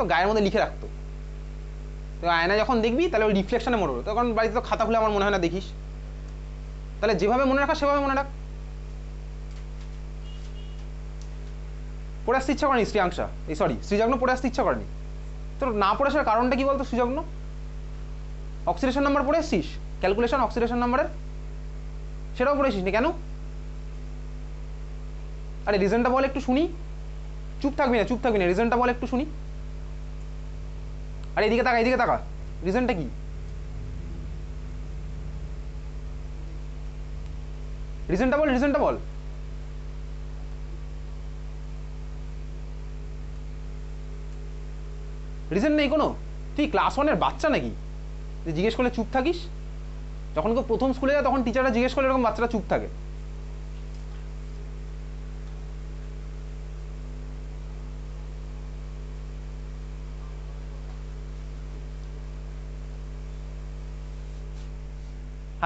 তো গায়ের মধ্যে লিখে রাখতো, তো আয়না যখন দেখবি তাহলে ওই রিফ্লেকশনে মনে হলো, তখন বাড়িতে তো খাতা খুলে আমার মনে হয় না দেখিস, তাহলে যেভাবে মনে রাখা সেভাবে মনে রাখ। পড়ে আসতে ইচ্ছা করেনি শ্রীয়াংশা, এই সরি শ্রীযগ্ন পড়ে আসতে ইচ্ছা করেনি তোর? না পড়ে আসার কারণটা কি বলতো শ্রীযগ্ন? অক্সিডেশন নাম্বার পড়ে এসছিস, ক্যালকুলেশন অক্সিডেশন নাম্বারের, সেটাও পড়ে এসিস নি কেন? আরে রিজনটা বল একটু শুনি, চুপ থাকবি না, চুপ থাকবি না, রিজনটা বল একটু শুনি। আরে এদিকে তাকা, এদিকে তাকা, রিজনটা কি? রিজনটা বল, রিজনটা বল। রিজন নেই কোনো? তুই ক্লাস 1-এর বাচ্চা নাকি যে জিজ্ঞেস করলে চুপ থাকিস? যখন কেউ প্রথম স্কুলে যায় তখন টিচাররা জিজ্ঞেস করলে এরকম বাচ্চারা চুপ থাকে।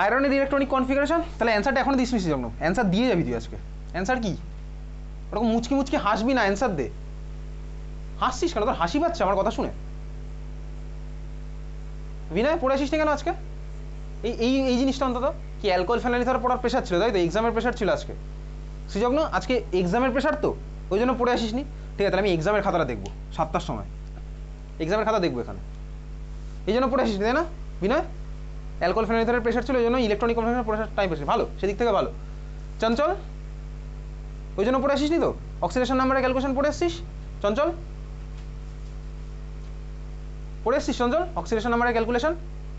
আয়রনের ইলেকট্রনিক কনফিগারেশন, তাহলে অ্যান্সারটা এখনো দিস নি জন্য, অ্যান্সার দিয়ে যাবি তুই আজকে। অ্যান্সার কি? ওরকম মুচকি মুচকি হাসবি না, অ্যান্সার দে। হাসছিস কেন? তোর হাসি পাচ্ছে আমার কথা শুনে? বিনয় পড়ে আসিস না কেন আজকে? এই এই এই জিনিসটা অন্তত কি অ্যালকোহল ফেনালিথার পড়ার প্রেশার ছিল তাই তো? এক্সামের প্রেশার ছিল আজকে শ্রীযগ্ন, আজকে এক্সামের প্রেশার তো ওই জন্য পড়ে আসিস নি। ঠিক আছে, তাহলে আমি এক্সামের খাতাটা দেখবো 7টার সময়, এক্সামের খাতা দেখবো এখানে, এই জন্য পড়ে আসিস তাই না বিনয়? অ্যালকোহল ফেনালিথারের প্রেশার ছিল, ওই জন্য ইলেকট্রনিক কনফিগারেশনের প্রেশার টাইম পেয়েছে, ভালো, সেদিক থেকে ভালো। চঞ্চল ওই জন্য পড়ে আসিস নি তো? অক্সিডেশন নাম্বারের ক্যালকুলেশন পড়ে আসছিস চঞ্চল? পড়ে আসছিস চঞ্চল অক্সিডেশন নাম্বারের ক্যালকুলেশন,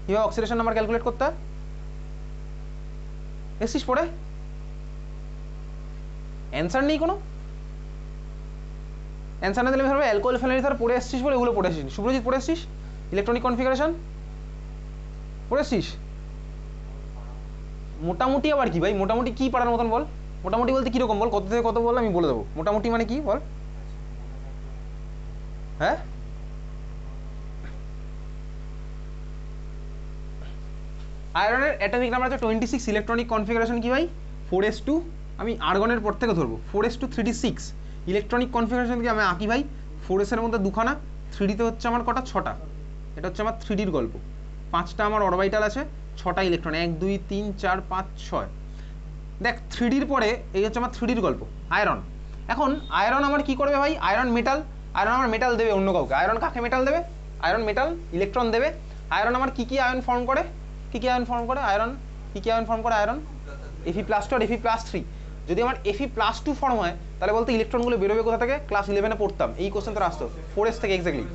কীভাবে অক্সিডেশন নাম্বার ক্যালকুলেট করতে হয় এসছিস পড়ে? অ্যান্সার নেই কোনো? অ্যান্সার না দিলে আমি ভাববো অ্যালকোহল ফেনালিথার পড়ে আসছিস বলে এগুলো পড়ে আসিস। সুব্রজিৎ পড়ে আসছিস ইলেকট্রনিক কনফিগারেশন পড়ে আসছিস? মোটামুটি আবার কি ভাই? মোটামুটি কি পারার মতন বল? মোটামুটি বলতে কীরকম বল? কত থেকে কত বল, আমি বলে দেবো। মোটামুটি মানে কি বল? হ্যাঁ আয়রনের অ্যাটমিক নাম্বার আছে 26, ইলেকট্রনিক কনফিগারেশন কি ভাই? 4s2। আমি আর্গনের পর থেকে ধরবো 4s2 3d6। ইলেকট্রনিক কনফিগারেশন কি আমি আঁকি ভাই? 4s এর মধ্যে দুখানা, 3dতে হচ্ছে আমার কটা? 6টা। এটা হচ্ছে আমার 3Dর গল্প। 5টা আমার অরবিটাল আছে, 6টা ইলেকট্রন, 1 2 3 4 5 6। দেখ 3Dর পরে এই হচ্ছে আমার 3Dর গল্প আয়রন। এখন আয়রন আমার কি করবে ভাই? আয়রন মেটাল, আয়রন আমার মেটাল দেবে অন্য কাউকে। আয়রন কাকে মেটাল দেবে? আয়রন মেটাল ইলেকট্রন দেবে। আয়রন আমার কি কি আয়ন ফর্ম করে? কি কি আয়ন ফর্ম করে আয়রন? কি কি আয়ন ফর্ম করে আয়রন? Fe+2 আর Fe+3। যদি আমার Fe+2 ফর্ম হয় তাহলে বলতে ইলেকট্রনগুলো বেরোবে কোথা থেকে? ক্লাস 11-এ পড়তাম এই কোশ্চেন তো আসতো 4s থেকে, এক্স্যাক্টলি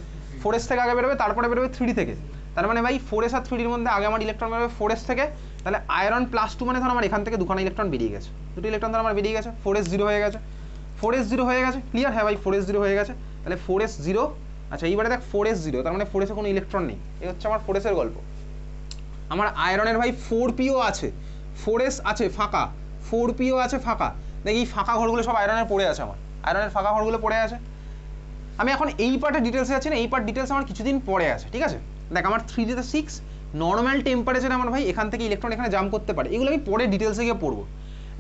4s থেকে আগে বেরোবে, তারপরে বেরোবে 3D থেকে। তার মানে ভাই 4s আর 3Dর মধ্যে আগে আমার ইলেকট্রন বেরোবে 4s থেকে। তাহলে আয়রন +2 মানে ধর আমার এখান থেকে দুখানা ইলেকট্রন বেরিয়ে গেছে, দুটো ইলেকট্রন ধর আমার বেরিয়ে গেছে, 4s 0 হয়ে গেছে, 4s 0 হয়ে গেছে। ক্লিয়ার? হ্যাঁ ভাই 4s 0 হয়ে গেছে। তাহলে 4s 0, আচ্ছা এইবারে দেখ 4s 0, তার মানে 4s এ কোনো ইলেকট্রন নেই। এই হচ্ছে আমার 4s এর গল্প। আমার আয়রনের ভাই 4p-ও আছে, 4s আছে ফাঁকা, 4p-ও আছে ফাঁকা। দেখ এই ফাঁকা ঘরগুলো সব আয়রনের পড়ে আছে, আমার আয়রনের ফাঁকা ঘরগুলো পড়ে আছে। আমি এখন এই পার্টের ডিটেলসে যাচ্ছি না, এই পার্ট ডিটেলস আমার কিছুদিন পরে আছে, ঠিক আছে? দেখ আমার 3D-তে 6 নর্মাল টেম্পারেচারে আমার ভাই এখান থেকে ইলেকট্রন এখানে জাম্প করতে পারে, এগুলো আমি পরে ডিটেলসে গিয়ে পড়বো।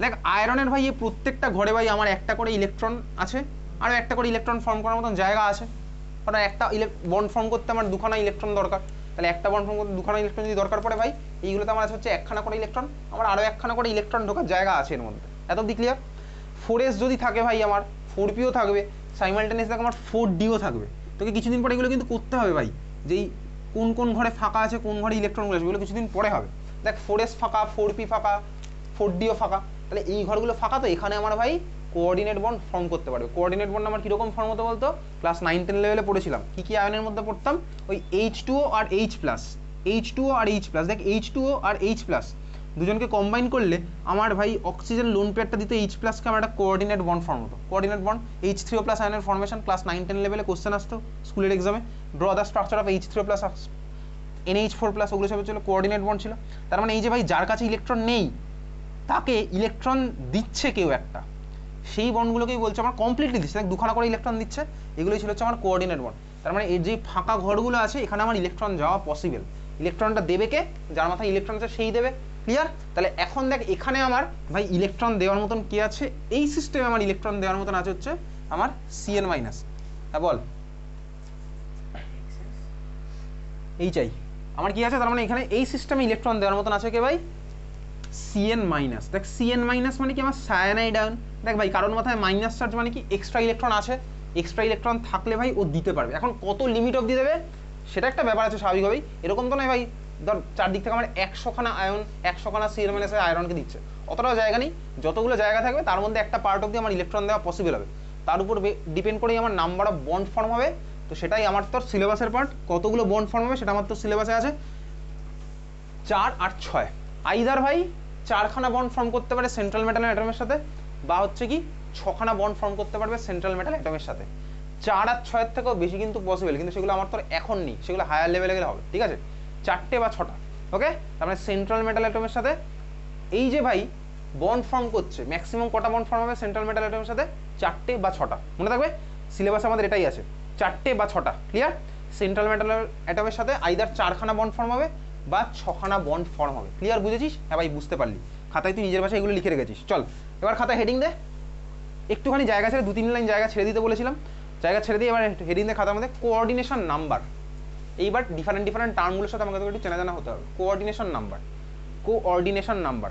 দেখ আয়রনের ভাই এই প্রত্যেকটা ঘরে ভাই আমার একটা করে ইলেকট্রন আছে, আরও একটা করে ইলেকট্রন ফর্ম করার মতন জায়গা আছে, কারণ একটা বন্ড ফর্ম করতে আমার দুখানা ইলেকট্রন দরকার। তাহলে একটা বন্ড ফর্ম করতে দুখানা ইলেকট্রন যদি দরকার পড়ে ভাই, এইগুলোতে আমার আছে হচ্ছে একখানা করে ইলেকট্রন, আমার আরও একখানা করে ইলেকট্রন ঢোকার জায়গা আছে এর মধ্যে। এত অব্দি ক্লিয়ার? 4s যদি থাকে ভাই আমার 4p-ও থাকবে, সাইমালটেনিয়াস দেখ আমার 4d-ও থাকবে। তোকে কিছুদিন পরে এগুলো কিন্তু করতে হবে ভাই, যেই কোন কোন ঘরে ফাঁকা আছে, কোন ঘরে ইলেকট্রনগুলো আছে, এগুলো কিছুদিন পরে হবে। দেখ 4s ফাঁকা, 4p ফাঁকা, 4d-ও ফাঁকা, তাহলে এই ঘরগুলো ফাঁকা, তো এখানে আমার ভাই কোঅর্ডিনেট বন্ড ফর্ম করতে পারবে। কোঅর্ডিনেট বন্ড আমার কীরকম ফর্ম হতো বলতো? ক্লাস 9-10 লেভেলে পড়েছিলাম। কী কী আয়নের মধ্যে পড়তাম? ওই H2O আর H+, H2O আর H+, দেখ H2O আর H+ দুজনকে কম্বাইন করলে আমার ভাই অক্সিজেন লোন পেয়ারটা দিতে H+কে আমার একটা কোঅর্ডিনেট বন্ড ফর্ম হতো। কোঅর্ডিনেট বন্ড H3O+ আয়নের ফর্মেশন ক্লাস 9-10 লেভেলে কোশ্চেন আসতো স্কুলের এক্সামে। Draw the structure of H3O+, NH4+, ওগুলো সব ছিল কোঅর্ডিনেট বন্ড ছিল। তার মানে এই যে ভাই যার কাছে ইলেকট্রন নেই তাকে ইলেকট্রন দিচ্ছে কেউ একটা, সেই বন্ডগুলোকেই বলছে আমার কমপ্লিটলি দিচ্ছে। দেখ দুখানা করে ইলেকট্রন দিচ্ছে, এগুলোই ছিল হচ্ছে আমার কোঅর্ডিনেট বন্ড। তার মানে এই যে ফাঁকা ঘরগুলো আছে এখানে আমার ইলেকট্রন যাওয়া পসিবল। ইলেকট্রনটা দেবে কে? যার মাথায় ইলেকট্রন আছে সেই দেবে। ক্লিয়ার? তাহলে এখন দেখ এখানে আমার ভাই ইলেকট্রন দেওয়ার মতন কে আছে? এই সিস্টেমে আমার ইলেকট্রন দেওয়ার মতন আছে হচ্ছে আমার Cn-। হ্যাঁ বল এই চাই আমার কি আছে, তার মানে এখানে এই সিস্টেমে ইলেকট্রন দেওয়ার মতন আছে কে ভাই, Cn মাইনাস। দেখ Cn মাইনাস মানে কি আমার সায়ানাইড আয়ন। দেখ ভাই কারোর মাথায় মাইনাস চার্জ মানে কি এক্সট্রা ইলেকট্রন আছে, এক্সট্রা ইলেকট্রন থাকলে ভাই ও দিতে পারবে। এখন কত লিমিট অবধি দেবে সেটা একটা ব্যাপার আছে স্বাভাবিকভাবেই, এরকম তো নয় ভাই ধর চারদিক থেকে আমার 100খানা আয়ন 100খানা Cn মাইনাসের আয়রনকে দিচ্ছে, অতটাও জায়গা নেই। যতগুলো জায়গা থাকবে তার মধ্যে একটা পার্ট অবধি আমার ইলেকট্রন দেওয়া পসিবল হবে, তার উপর ডিপেন্ড করেই আমার নাম্বার অফ বন্ড ফর্ম হবে। তো সেটাই আমার তোর সিলেবাসের পার্ট, কতগুলো বন্ড ফর্ম হবে সেটা আমার তো সিলেবাসে আছে 4 আর 6। আইদার ভাই 4খানা বন্ড ফর্ম করতে পারে সেন্ট্রাল মেটাল অ্যাটমের সাথে, বা হচ্ছে কি 6খানা বন্ড ফর্ম করতে পারবে সেন্ট্রাল মেটাল অ্যাটমের সাথে। 4 আর 6 থেকেও বেশি কিন্তু পসিবল, কিন্তু সেগুলো আমার তো এখন নেই, সেগুলো হায়ার লেভেলে গেলে হবে, ঠিক আছে 4টে বা 6টা। ওকে, তার মানে সেন্ট্রাল মেটাল অ্যাটমের সাথে এই যে ভাই বন্ড ফর্ম করছে, ম্যাক্সিমাম কটা বন্ড ফর্ম হবে সেন্ট্রাল মেটাল অ্যাটমের সাথে, 4টে বা 6টা। মনে থাকবে সিলেবাসে আমাদের এটাই আছে, 4টে বা 6টা। ক্লিয়ার? সেন্ট্রাল মেটাল অ্যাটমের সাথে আইদার 4খানা বন্ড ফর্ম হবে বা 6খানা বন্ড ফর্ম হবে। ক্লিয়ার? বুঝেছিস? হ্যাঁ ভাই বুঝতে পারলি, খাতায় তুই নিজের ভাষায় এগুলো লিখে রেখেছিস। চল এবার খাতায় হেডিং দে, একটুখানি জায়গা ছেড়ে 2-3 লাইন জায়গা ছেড়ে দিতে বলেছিলাম, জায়গা ছেড়ে দিয়ে এবার হেডিং দে খাতার মধ্যে কোঅর্ডিনেশন নাম্বার। এইবার ডিফারেন্ট ডিফারেন্ট টার্মগুলোর সাথে আমাদের একটু চেনা জানা হতে হবে। Coordination number, coordination number,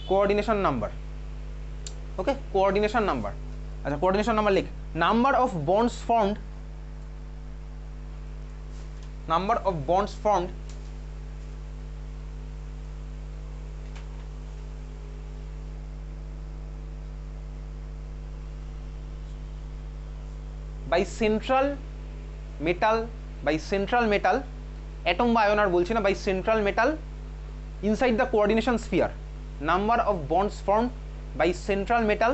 coordination number. Okay, coordination number. আচ্ছা কোঅর্ডিনেশন নাম্বার লিখ, number of bonds formed, number of bonds formed by central metal, by central metal atom বা ion আর বলছি না, by central metal inside the coordination sphere, number of bonds formed by central metal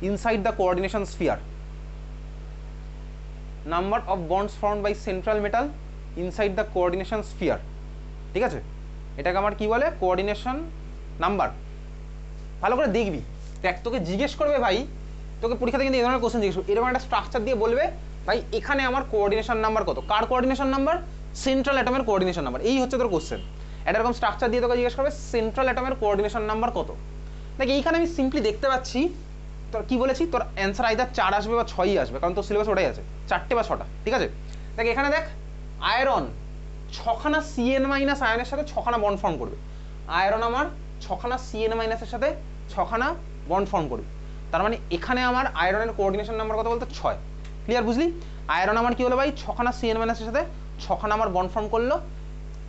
inside the coordination sphere, number of bonds formed by central metal inside the coordination sphere। ঠিক আছে, এটাকে আমার কি বলে, কোঅর্ডিনেশন নাম্বার। ভালো করে দেখবি, দেখ তোকে জিজ্ঞেস করবে ভাই, তোকে পরীক্ষাতে কিন্তু এই ধরনের কোশ্চেন জিজ্ঞেস করবে, এরকম একটা স্ট্রাকচার দিয়ে বলবে ভাই এখানে আমার কোঅর্ডিনেশন নাম্বার কত। কার কোঅর্ডিনেশন নাম্বার? সেন্ট্রাল অ্যাটমের কোঅর্ডিনেশন নাম্বার। এই হচ্ছে তোর কোশ্চেন, এটা এরকম স্ট্রাকচার দিয়ে তোকে জিজ্ঞেস করবে সেন্ট্রাল অ্যাটমের কোঅর্ডিনেশন নাম্বার কত। দেখ এইখানে আমি সিম্পলি দেখতে পাচ্ছি তোর কি বলেছি, তোর অ্যান্সার আইদার 4 আসবে বা 6ই আসবে, কারণ তোর সিলেবাস ওটাই আছে 4টে বা 6টা। ঠিক আছে, দেখ এখানে দেখ আয়রন 6খানা Cn মাইনাস আয়নের সাথে 6খানা বন্ড ফর্ম করবে। আয়রন আমার 6খানা Cn মাইনাসের সাথে 6খানা বন্ড ফর্ম করবে, তার মানে এখানে আমার আয়রনের কোঅর্ডিনেশন নাম্বার কত বলতে 6। ক্লিয়ার? বুঝলি? আয়রন আমার কি হলো ভাই, 6খানা Cn মাইনাসের সাথে 6খানা আমার বন্ড ফর্ম করলো,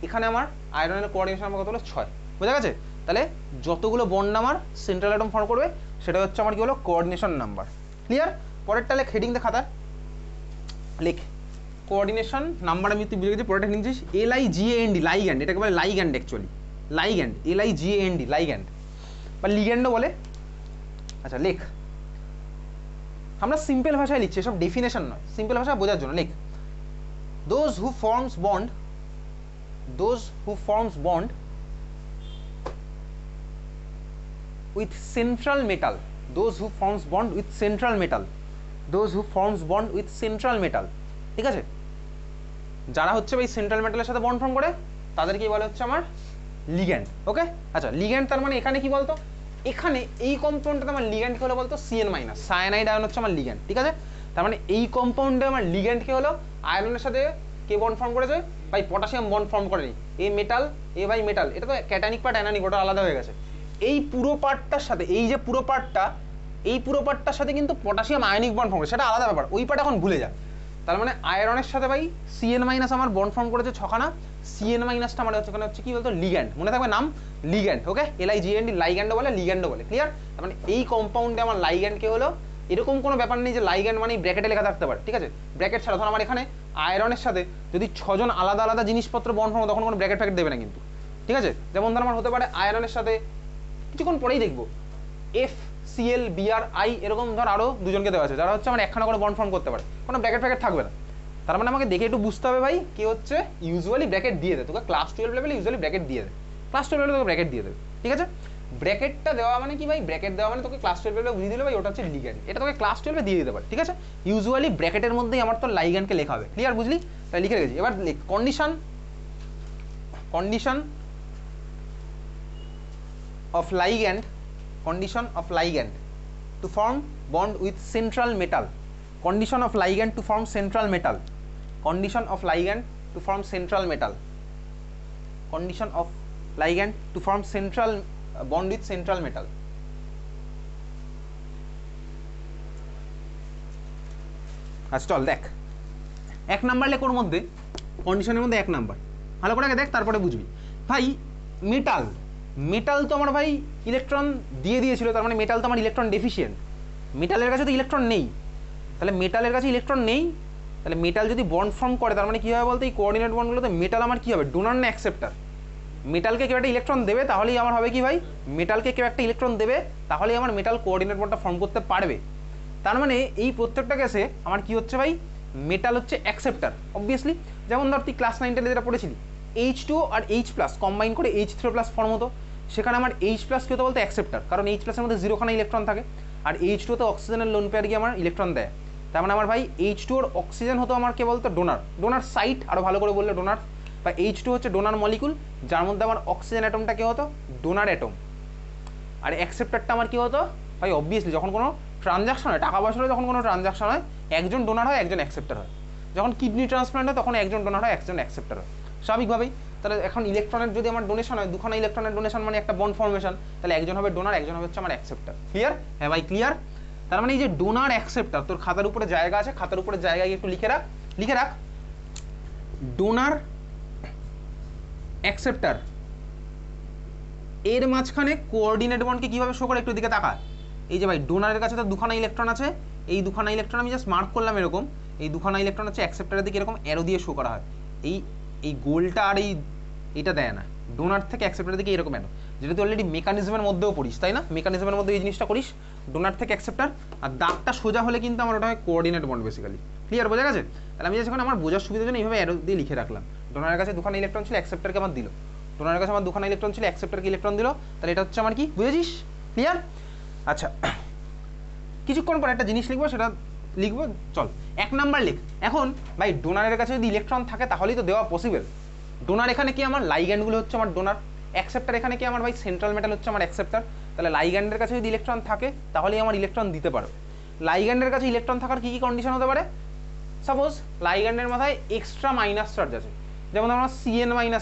এখানে আমার আয়রনের কোঅর্ডিনেশন নাম্বার কত হলো 6। বোঝা গেছে? তাহলে যতগুলো বন্ড আমার সেন্ট্রাল অ্যাটম ফর্ম করবে সেটা হচ্ছে আমার কি হলো, কোঅর্ডিনেশন নাম্বার। ক্লিয়ার? পরেরটা লেখ, হেডিং দে খাতার, লেখ কোঅর্ডিনেশন নাম্বার। আমি তুই বুঝে গেছি, পরেরটা হেডিং দিস LIGAND, লাইগ্যান্ড। এটাকে বলে লাইগ্যান্ড, অ্যাকচুয়ালি লাইগ্যান্ড, LIGAND, লাইগ্যান্ড বা লিগ্যান্ডও বলে। আচ্ছা লেখ, আমরা সিম্পল ভাষায় লিখছি, সব ডেফিনেশন নয়, সিম্পল ভাষায় বোঝার জন্য লেখ, those who forms bond, those who forms bond with central metal, those who forms bond with central metal, those who forms bond with central metal. ঠিক আছে, যারা হচ্ছে ভাই সেন্ট্রাল মেটালের সাথে বন্ড ফর্ম করে তাদেরকে বলা হচ্ছে আমার লিগ্যান্ড। ওকে, আচ্ছা লিগ্যান্ড তার মানে এখানে কি বলতো, এখানে এই কম্পাউন্ডটা আমার লিগ্যান্ড কি হলো বলতো, Cn মাইনাস, সায়ানাইড আয়ন হচ্ছে আমার লিগ্যান্ড। ঠিক আছে, তার মানে এই কম্পাউন্ডে আমার লিগ্যান্ড কি হলো, আয়রনের সাথে কে বন্ড ফর্ম করেছে ভাই, পটাশিয়াম বন্ড ফর্ম করেনি। এ মেটাল, এ ভাই মেটাল, এটা তো ক্যাটানিক পার্ট অ্যানানিক, ওটা আলাদা হয়ে গেছে। এই পুরো পার্টটার সাথে, এই যে পুরো পার্টটা, এই পুরো পার্টটার সাথে কিন্তু পটাশিয়াম আয়নিক বন্ড ফর্ম করে, সেটা আলাদা ব্যাপার, ওই পার্ট এখন ভুলে যা। তার মানে আয়রনের সাথে ভাই Cn মাইনাস আমার বন্ড ফর্ম করেছে 6খানা, Cn মাইনাসটা আমার হচ্ছে হচ্ছে কি বলতো, লিগ্যান্ড। মনে থাকবে নাম, লিগ্যান্ড। ওকে, LIGAND, লাইগ্যান্ডও বলে, লিগ্যান্ডও বলে। ক্লিয়ার? তার মানে এই কম্পাউন্ডে আমার লাইগ্যান্ড কে হলো, এরকম কোনো ব্যাপার নেই যে লাইগ্যান্ড মানে ব্র্যাকেটে লেখা থাকতে পারে। ঠিক আছে, ব্র্যাকেট ছাড়া, ধর আমার এখানে আয়রনের সাথে যদি 6জন আলাদা আলাদা জিনিসপত্র বন্ড ফর্ম, তখন কোনো ব্র্যাকেট ফ্যাকেট দেবে না কিন্তু। ঠিক আছে, যেমন ধর আমার হতে পারে আয়রনের সাথে কিছুক্ষণ পরেই দেখবো FCl BrI, এরকম ধর আরো দুজনকে দেওয়া আছে যারা হচ্ছে আমার একখানা করে বন্ড ফর্ম করতে পারে, কোনো ব্র্যাকেট ফ্যাকেট থাকবে না। তার মানে আমাকে দেখে একটু বুঝতে হবে ভাই কি হচ্ছে, ইউজুয়ালি ব্র্যাকেট দিয়ে দেয় তোকে, ক্লাস 12 লেভেলে ইউজুয়ালি ব্র্যাকেট দিয়ে দেয়, ক্লাস 12 লেভেলে তোকে ব্র্যাকেট দিয়ে দেবে। ঠিক আছে, ব্র্যাকেটটা দেওয়া মানে কি ভাই, ব্র্যাকেট দেওয়া মানে তোকে ক্লাস 12 লেভেলে বুঝিয়ে দিল ভাই ওটা হচ্ছে লিগ্যান্ড, এটা তোকে ক্লাস 12 দিয়ে দিতে পারে। ঠিক আছে, ইউজুয়ালি ব্র্যাকেটের মধ্যেই আমার তো লাইগ্যান্ডকে লেখা হবে। ক্লিয়ার? বুঝলি? তাই লিখে রেখেছি। এবার লিখ condition, condition of ligand, condition of ligand to form bond with central metal, condition of ligand to form central metal, condition of ligand to to form central metal. Condition of ligand to form central bond with central metal. আচ্ছা চল দেখ, এক number লেখ ওর মধ্যে, কন্ডিশনের মধ্যে এক নাম্বার, ভালো করে দেখ তারপরে বুঝবি। ভাই মেটাল, মেটাল তো আমার ভাই ইলেকট্রন দিয়ে দিয়েছিল, তার মানে মেটাল তো আমার ইলেকট্রন ডেফিসিয়েন্ট। মেটালের কাছে তো ইলেকট্রন নেই, তাহলে মেটালের কাছে ইলেকট্রন নেই, তাহলে মেটাল যদি বন্ড ফর্ম করে তার মানে কী হবে বলতে, এই কোঅর্ডিনেট বন্ডগুলোতে মেটাল আমার কী হবে, ডোনার না অ্যাকসেপ্টার। মেটালকে কেউ একটা ইলেকট্রন দেবে তাহলেই আমার হবে কি ভাই, মেটালকে কেউ একটা ইলেকট্রন দেবে তাহলেই আমার মেটাল কোঅর্ডিনেট বন্ডটা ফর্ম করতে পারবে। তার মানে এই প্রত্যেকটা কেসে আমার কি হচ্ছে ভাই, মেটাল হচ্ছে অ্যাকসেপ্টার অবভিয়াসলি। যেমন ধর তুই ক্লাস 9 যেটা পড়েছিলি, H2 আর H+ কম্বাইন করে H3+ ফর্ম হতো, সেখানে আমার H+ কি হতো বলতে অ্যাকসেপ্টার, কারণ H+ এর মধ্যে 0খানা ইলেকট্রন থাকে, আর H2 তে অক্সিজেনের লোন পেয়ার গিয়ে আমার ইলেকট্রন দেয়। তার মানে আমার ভাই H2 ওর অক্সিজেন হতো আমার কে বলতো, ডোনার, ডোনার সাইট আরও ভালো করে বললে ডোনার, বা H2 হচ্ছে ডোনার মলিকুল, যার মধ্যে আমার অক্সিজেন অ্যাটমটা কি হতো, ডোনার অ্যাটম। আর অ্যাকসেপ্টারটা আমার কি হতো ভাই, অবভিয়াসলি যখন কোনো ট্রানজাকশন হয়, টাকা পয়সা যখন কোনো ট্রানজাকশন হয়, একজন ডোনার হয় একজন অ্যাকসেপ্টার হয়। যখন কিডনি ট্রান্সপ্লান্ট হয় তখন একজন ডোনার হয় একজন অ্যাকসেপ্টার হয়, স্বাভাবিকভাবেই। তাহলে এখন ইলেকট্রনের যদি আমার ডোনেশন হয়, দুখানা ইলেকট্রনের ডোনেশন মানে একটা বন্ড ফর্মেশন, তাহলে একজন হবে ডোনার, একজন হবে হচ্ছে আমার অ্যাকসেপ্টার। ক্লিয়ার? হ্যাঁ ভাই ক্লিয়ার। তার মানে এই যে ডোনার অ্যাকসেপ্টার, তোর খাতার উপরে জায়গা আছে, খাতার উপরে জায়গায় একটু লিখে রাখ, লিখে রাখ ডোনার অ্যাকসেপ্টার এর মাঝখানে কোঅর্ডিনেট বন্ডকে কীভাবে শো করে একটু দিকে তাকা। এই যে ভাই ডোনারের কাছে তো দুখানা ইলেকট্রন আছে, এই দুখানা ইলেকট্রন আমি জাস্ট মার্ক করলাম এরকম, এই দুখানা ইলেকট্রন হচ্ছে অ্যাকসেপ্টারের দিকে এরকম অ্যারো দিয়ে শো করা হয়। এই গোলটা আর এইটা দেয় না, ডোনার থেকে অ্যাকসেপ্টারের দিকে এরকম অ্যারো, যেটা তুই অলরেডি মেকানিজমের মধ্যেও পড়িস, তাই না? মেকানিজমের মধ্যে এই জিনিসটা করিস, ডোনার থেকে অ্যাকসেপ্টার, আর দাগটা সোজা হলে কিন্তু আমার ওটা হয় কোঅর্ডিনেট বন্ড বেসিক্যালি। ক্লিয়ার, বোঝা গেছে? তাহলে আমি যখন আমার বোঝার সুবিধার জন্য এইভাবে অ্যারো দিয়ে লিখে রাখলাম, ডোনারের কাছে দুখানা ইলেকট্রন ছিল, অ্যাকসেপ্টারকে আমার দিল, ডোনারের কাছে আমার দুখানা ইলেকট্রন ছিল, অ্যাকসেপ্টারকে ইলেকট্রন দিল, তাহলে এটা হচ্ছে আমার কি, বুঝেছিস? ক্লিয়ার? আচ্ছা কিছুক্ষণ পর একটা জিনিস লিখবো, সেটা লিখবো, চল এক নাম্বার লিখ। এখন ভাই ডোনারের কাছে যদি ইলেকট্রন থাকে তাহলেই তো দেওয়া পসিবল। ডোনার এখানে কি আমার লাইগ্যান্ডগুলো হচ্ছে আমার ডোনার, অ্যাকসেপ্টার এখানে কি আমার ভাই সেন্ট্রাল মেটাল হচ্ছে আমার অ্যাকসেপ্টার। তাহলে লাইগ্যান্ডের কাছে যদি ইলেকট্রন থাকে তাহলেই আমার ইলেকট্রন দিতে পারবে। লাইগ্যান্ডের কাছে ইলেকট্রন থাকার কী কী কন্ডিশন হতে পারে? সাপোজ লাইগ্যান্ডের মাথায় এক্সট্রা মাইনাস চার্জ আছে, যেমন আমার Cn- আয়ন,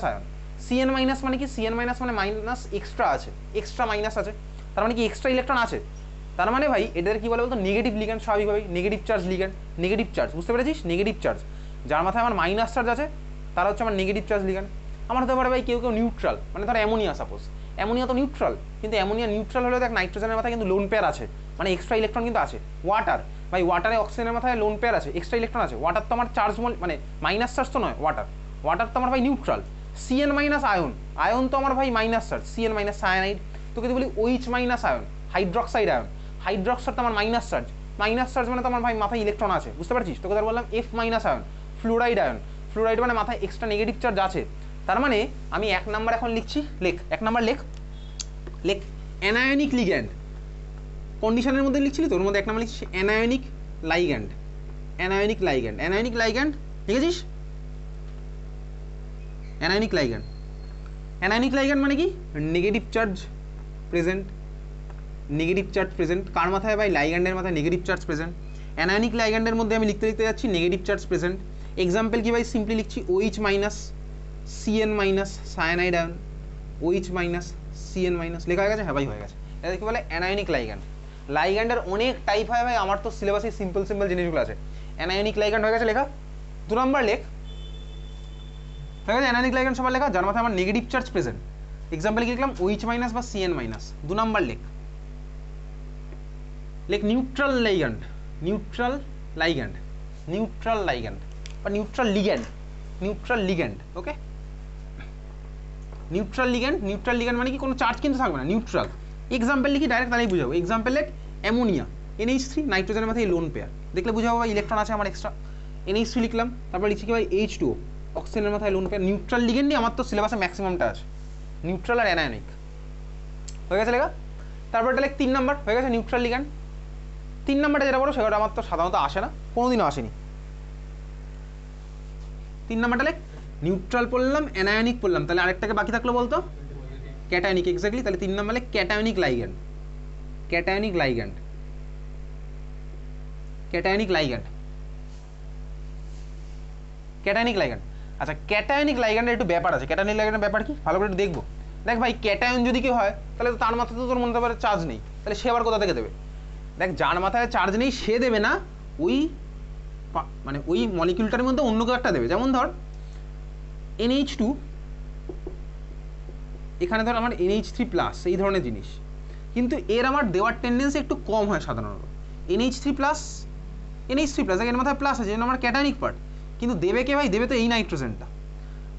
Cn- মানে কি, Cn- মানে মাইনাস এক্সট্রা আছে, এক্সট্রা মাইনাস আছে, তার মানে কি এক্সট্রা ইলেকট্রন আছে। তার মানে ভাই এদের কি বলে বলতো, নেগেটিভ লিগ্যান্ড, স্বাভাবিকভাবেই negative charge ligand, negative charge, বুঝতে পেরেছিস? নেগেটিভ চার্জ, যার মাথায় আমার মাইনাস চার্জ আছে তারা হচ্ছে আমার নেগেটিভ চার্জ লিগ্যান্ড। আমার হতে পারে ভাই কেউ কেউ নিউট্রাল, মানে ধর অ্যামোনিয়া, সাপোজ অ্যামোনিয়া তো নিউট্রাল, কিন্তু অ্যামোনিয়া নিউট্রাল হলে দেখ নাইট্রোজেনের মাথায় কিন্তু লোন পেয়ার আছে, মানে এক্সট্রা ইলেকট্রন কিন্তু আছে। ওয়াটার, ভাই ওয়াটারে অক্সিজেনের মাথায় লোন পেয়ার আছে, এক্সট্রা ইলেকট্রন আছে। ওয়াটার তো আমার চার্জ মানে মাইনাস চার্জ তো নয়, ওয়াটার তো আমার ভাই নিউট্রাল। Cn- আয়ন, আয়ন তো আমার ভাই মাইনাস চার্জ, Cn- সায়ানাইড। তোকে যদি বলি OH- ion, hydroxide ion, hydroxide তো আমার মাইনাস চার্জ, মাইনাস চার্জ মানে তো আমার ভাই মাথায় ইলেকট্রন আছে, বুঝতে পারছিস? তোকে ধর বললাম F- ion, fluoride ion, fluoride মানে মাথায় এক্সট্রা নেগেটিভ চার্জ আছে। তার মানে আমি এক নাম্বার এখন লিখছি, লেখ এক নাম্বার, লেখ লেখ অ্যানায়নিক লিগ্যান্ড। কন্ডিশনের মধ্যে লিখছিলি, তোর মধ্যে এক নাম্বার লিখছিস anionic ligand, anionic ligand, anionic ligand লিখেছিস? অ্যানায়নিক লাইগ্যান্ড, অ্যানায়নিক লাইগ্যান্ড মানে কি, negative charge present, negative charge present. কার মাথায় ভাই? লাইগ্যান্ডের মাথায় নেগেটিভ চার্জ প্রেজেন্ট। অ্যানায়নিক লাইগ্যান্ডের মধ্যে আমি লিখতে লিখতে যাচ্ছি নেগেটিভ চার্জ প্রেজেন্ট। এক্সাম্পল কি ভাই? সিম্পলি লিখছি OH- Cn- cyanide ion, OH- Cn- লেখা হয়ে গেছে? হ্যাঁ ভাই হয়ে গেছে। এটা কি বলে? অ্যানায়নিক লাইগ্যান্ড। লাইগ্যান্ডের অনেক টাইপ হয় ভাই, আমার তো সিলেবাসে সিম্পল সিম্পল জিনিসগুলো আছে। অ্যানায়নিক লাইগ্যান্ড হয়ে গেছে লেখা। 2 নম্বর লেখ, হয়ে গেছে অ্যানায়নিক লাইগ্যান্ড সবার লেখা, যার মাথায় আমার নেগেটিভ চার্জ প্রেজেন্ট। এক্সাম্পল কি লিখলাম? OH- বা Cn-। 2 নম্বর লেখ, লেখ নিউট্রাল লাইগ্যান্ড, নিউট্রাল লাইগ্যান্ড, নিউট্রাল লাইগ্যান্ড বা নিউট্রাল লিগ্যান্ড, নিউট্রাল লিগ্যান্ড। ওকে, নিউট্রাল লিগ্যান্ড, নিউট্রাল লিগ্যান্ড মানে কি, কোনো চার্জ কিন্তু থাকবে না, নিউট্রাল। এক্সাম্পল লিখি ডাইরেক্ট, তাহলেই বুঝাবো। এক্সাম্পল লেখ অ্যামোনিয়া, NH3, নাইট্রোজেনের মাথায় লোন পেয়ার, দেখলে বুঝাবো ভাই ইলেকট্রন আছে আমার এক্সট্রা। NH3 লিখলাম, তারপর লিখছি কি ভাই H2O, অক্সিজেনের মাথায় লোন পেয়ার। নিউট্রাল লিগ্যান্ডই আমার তো সিলেবাসে ম্যাক্সিমামটা আছে, নিউট্রাল আর অ্যানায়নিক। হয়ে গেছে লেখা। তারপরটা লেখ 3 নম্বর, হয়ে গেছে নিউট্রাল লিগ্যান্ড। 3 নম্বরটা যেটা বলো সেটা আমার তো সাধারণত আসে না, কোনোদিনও আসেনি। 3 নম্বরটা লেখ নিউট্রাল পড়লাম, অ্যানায়নিক পড়লাম, তাহলে আরেকটাকে বাকি থাকলো বলতো, ক্যাটায়নিক। এক্স্যাক্টলি, তাহলে 3 নম্বর লেখ ক্যাটায়নিক লাইগ্যান্ড, ক্যাটায়নিক লাইগ্যান্ড, ক্যাটায়নিক লাইগ্যান্ড, ক্যাটায়নিক লাইগ্যান্ড। আচ্ছা ক্যাটায়নিক লাইগ্যান্ডের একটু ব্যাপার আছে। ক্যাটায়নিক লাইগ্যান্ডের ব্যাপার কি ভালো করে একটু দেখবো। দেখ ভাই ক্যাটায়ন যদি কেউ হয় তাহলে তো তার মাথায় তো তোর মনে হতে পারে চার্জ নেই, তাহলে সে আবার কোথা থেকে দেবে? দেখ যার মাথায় চার্জ নেই সে দেবে না, ওই মানে ওই মলিকিউলটার মধ্যে অন্য কেউ একটা দেবে। যেমন ধর NH2, এখানে ধর আমার NH3+, এই ধরনের জিনিস, কিন্তু এর আমার দেওয়ার টেন্ডেন্সি একটু কম হয় সাধারণত। NH3+, এর মাথায় প্লাস আছে, যেন আমার ক্যাটায়নিক পার্ট, কিন্তু দেবে কে ভাই? দেবে তো এই নাইট্রোজেনটা।